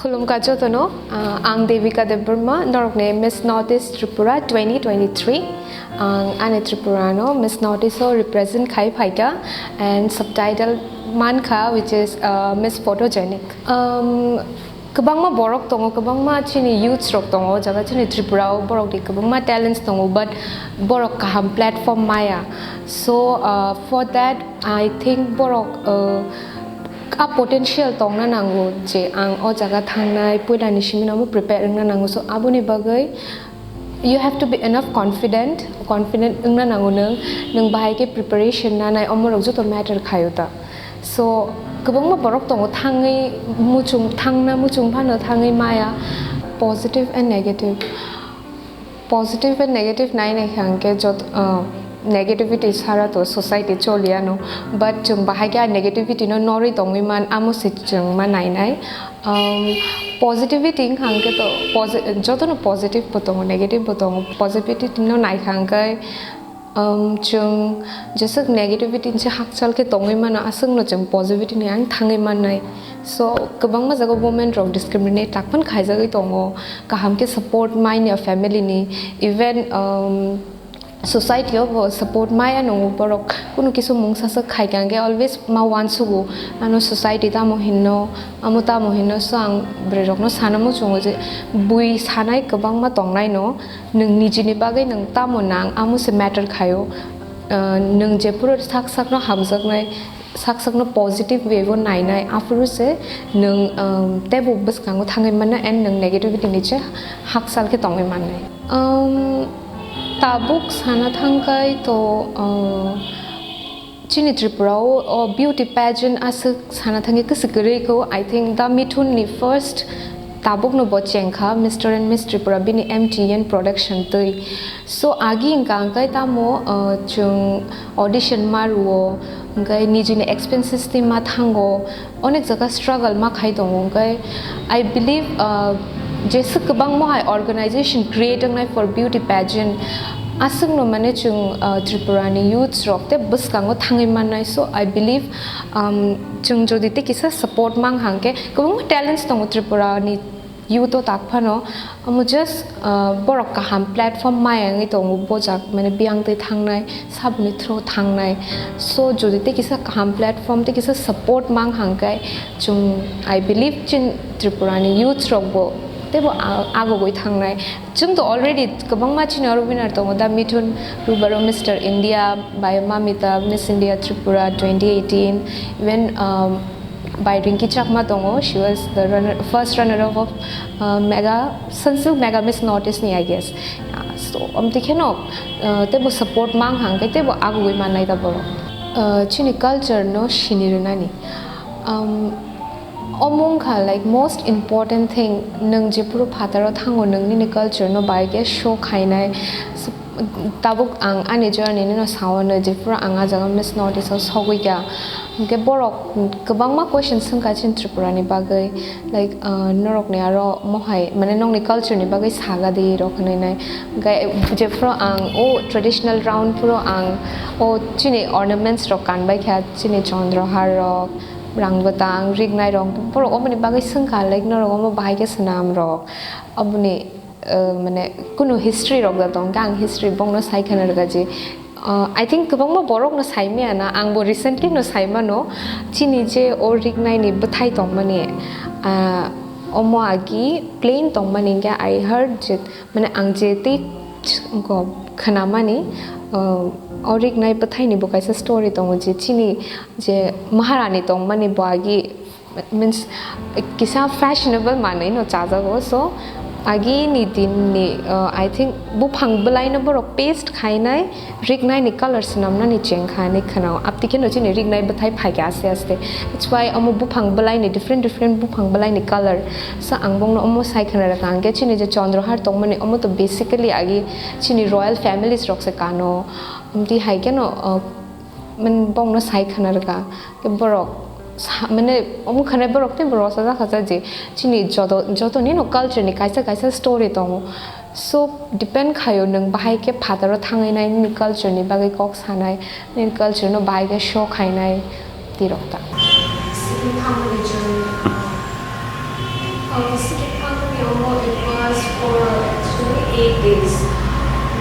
Khulum Kajotono, ang Devika Debbarma, Norokne Miss Northeast Tripura 2023. Ang Ane Tripurano, Miss Northeast represent Kai Paika and subtitle Manka, which is Miss Photogenic. Kabangma borok tongo, kabangma chini youths rok tongo, jaga chini Tripura borok di kabangma talents tongo, but borok kaham platform maya. So for that, I think borok a potential tong na nango je ang o jaga thangnai puila nishimi namu prepare na nango so abuni bagai you have to be enough confident na nango nang bahai ke preparation na nai omorok jo to matter khayota so kabang ma borok tong thangai muchung thangna muchung phana thangai maya positive and negative nai nai khangke jot negativity sara to society cholia no but chung bahai kya negativity no nori tongi man amo sit chung man nai positivity khangke to joto no positive potong negative potong positivity no nai khangkai chung jasak negativity che hakchal ke tongi man asung no chung positivity ni ang thangai man nai so kabang ma jaga women rok discriminate takpan khaija gai tongo kaham ke support mine your family ni even society of support maya no borok kuno kisu mungsa sa khai kange always ma wan sugu ano society ta mo hinno amuta mo hinno sang brerok no sanamu chungo je bui sanai kabang ma tongnai no nung nijini bagai nang ta mo nang amu se matter khayo nung je puro sak no hamjak nai sak no positive way go nai nai after se nung tebu bus kango thangai mana and nung negativity ni che hak sal ke tongai man nai tabuk sana thangkai to chini Tripura or beauty pageant as sana thangi kasigre ko I think the mithun ni first tabuk no bochengkha Mr and Miss Tripura bini MTN production toi so agi ingkang kai tamo chung audition maruo ngai nijini expenses ti ma thango onek jaga struggle ma khai dong ngai I believe jesa kabang mo hai organization creating nai for beauty pageant asung no mane chung Tripurani youths rok te bus kango thangai manai so I believe chung jodi te kisa support mang hangke kabang talents tong Tripurani youth to takphano amu just borok kaham platform mai ngai tong bojak mane biang te thangnai sabni thro thangnai so jodi te kisa kaham platform te kisa support mang hangkai chung I believe chin Tripurani youths rok bo tebo ago goi thangnai chung to already kabang ma chin winner to da mithun rubaro Mr India by Mamita Miss India Tripura 2018 when by Rinki Chakma tongo she was the first runner up of mega Miss Northeast ni I guess so tikheno tebo support mang hang kai tebo ago goi manai da boro chini culture no shiniruna ni omong kha like most important thing nang je puro phataro thango nang ni culture no bai ke show khainai tabuk ang ani journey no sawana je puro anga jaga Miss Northeast sogoi kya ke borok kabang ma question sangka chin Tripura ni bagai like norok ne aro mohai mane nong ni culture ni bagai saga de ro khnai nai gai je puro ang o traditional round puro ang o chini ornaments ro kan bai kha chini chandra har ro rang batang rig nai rong poro omani bagai sangka like no rong bahai ke sanam rok abuni mane kuno history rok da tong gang history bong no sai khana ga ji I think kabang ma borok no sai me ana ang bo recently no sai ma no chini je or rig nai ni bathai tong mani omo agi plain tong mani ga I heard je mane ang je ti ko khana mani orik nai pathai ni bokai sa story tong je chini je maharani tong mani boagi means kisa fashionable manai no chaja go so agi ni din ni I think bu phang belai no borok paste khainai rig nai ni colors namna ni cheng khani khanao apti ke no chini rig nai bathai phai kya se aste it's why amu bu phang belai ni different bu phang belai ni color sa angbong no amu sai khana ra kang ke chini je chandrahar tong mani amu to basically agi chini royal families rok se kano umti hai ke no man bong no sai khana ra ka ke borok mane omu khane borok te borok sa khaja je chini joto ni no culture ni kaisa story tong so depend khayo nang bahai ke phataro thangai nai ni culture ni bagai kok sanai ni culture no bahai ke show khainai tirokta Sikit company it was for actually 8 days.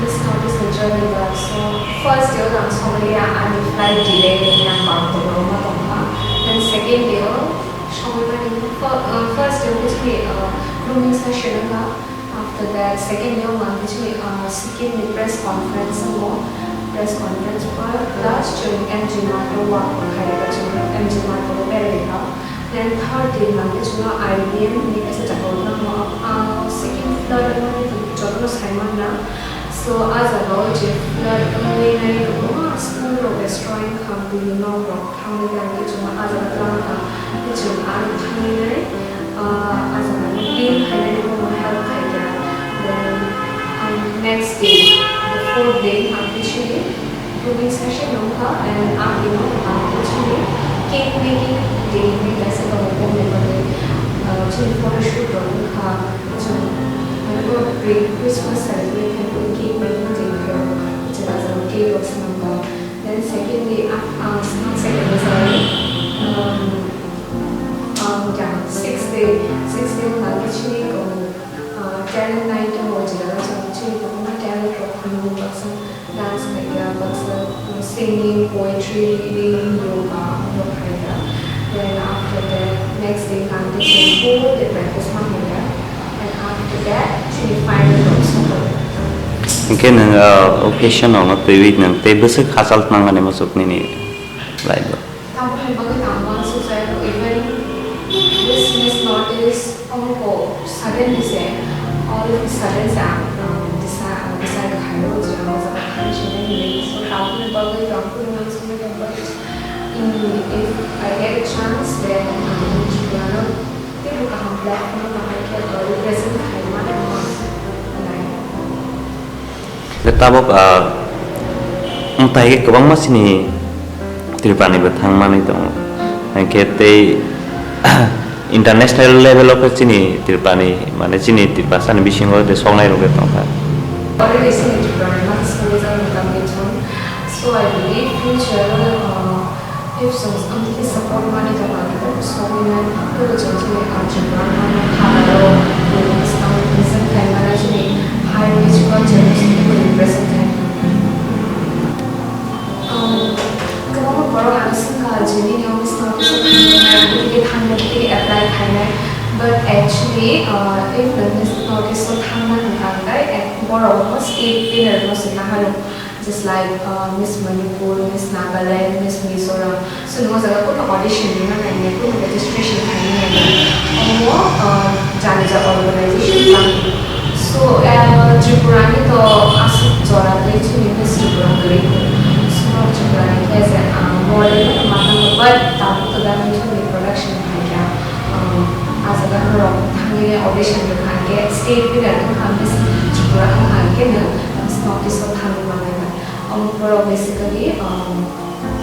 This notice the journey was so first day on Somalia and flight delay in then second day first day which we grooming session after that second day which we Sikkim press conference plus during MG Mato walk MG Mato then third day which we IBM because it's about Sikkim flood Simon so as a logic flood school of destroying company no how many language as a Agartala which is as a being help then next day the fourth day actually grooming session and actually cake making day as a photo shoot great Christmas celebration cake making day which is as a cake of number then second day sixth day actually talent night actually talent dance singing, poetry, reading, yoga, then after that next day whole day practice and after that actually final mungkin occasion orang TV nang TV sih khasal tangan yang masuk ni like tahu bagai tambah so saya even this miss notice sudden say all of a sudden decide kayo jangan sampai kanci ni so tahu bagai aku dengan semua tempat if I get a chance then juga dia bukan platform mereka represent kayo mana Tabok untai ke bang mas ini Tripura betang mana itu, kita international level of sini Tripura mana sini Tripura sana bising orang tu songai orang tu kan. Already seen Tripura, not schools are becoming so I believe future if something support money to market so we can do the journey Tripura Kamal present time management high rich culture present time. Kokborok jadi ni orang start to apply but actually if the notice so state just like Miss Manipur, Miss Nagaland, Miss Mizoram. So no jaga ko audition na nahi ko registration nahi organization so Tripura ni to asuk jora Miss Tripura gari so Tripura ni as a model but tapu to that production as a audition state Miss Tripura notice of basically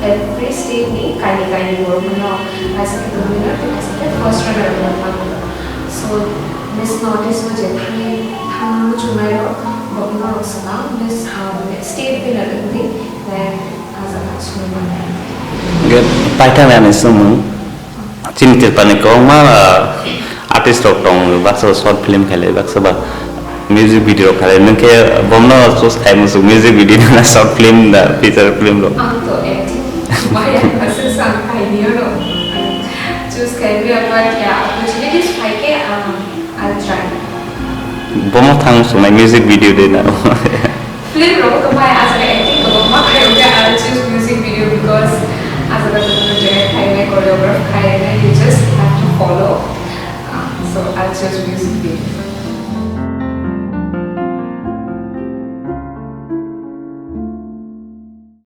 every state ni kind work as a winner first runner so Miss notice was Miss state winner then as a Paitang yang semua, cini Tripura ni kau mana artist orang bakso short film kali bakso bah music video kali nengke bomna sos kayak masuk music video na short film dah feature film lo. Anto acting, banyak pasal sampai dia lo. Choose kayak apa ya? Opportunities pakai I'll try. Bomna thang so music video deh na. Film lo kemana asal acting kalau mak kayak I'll choose music video because asal project kayak choreograph kayak you just have to follow. So I'll choose music video.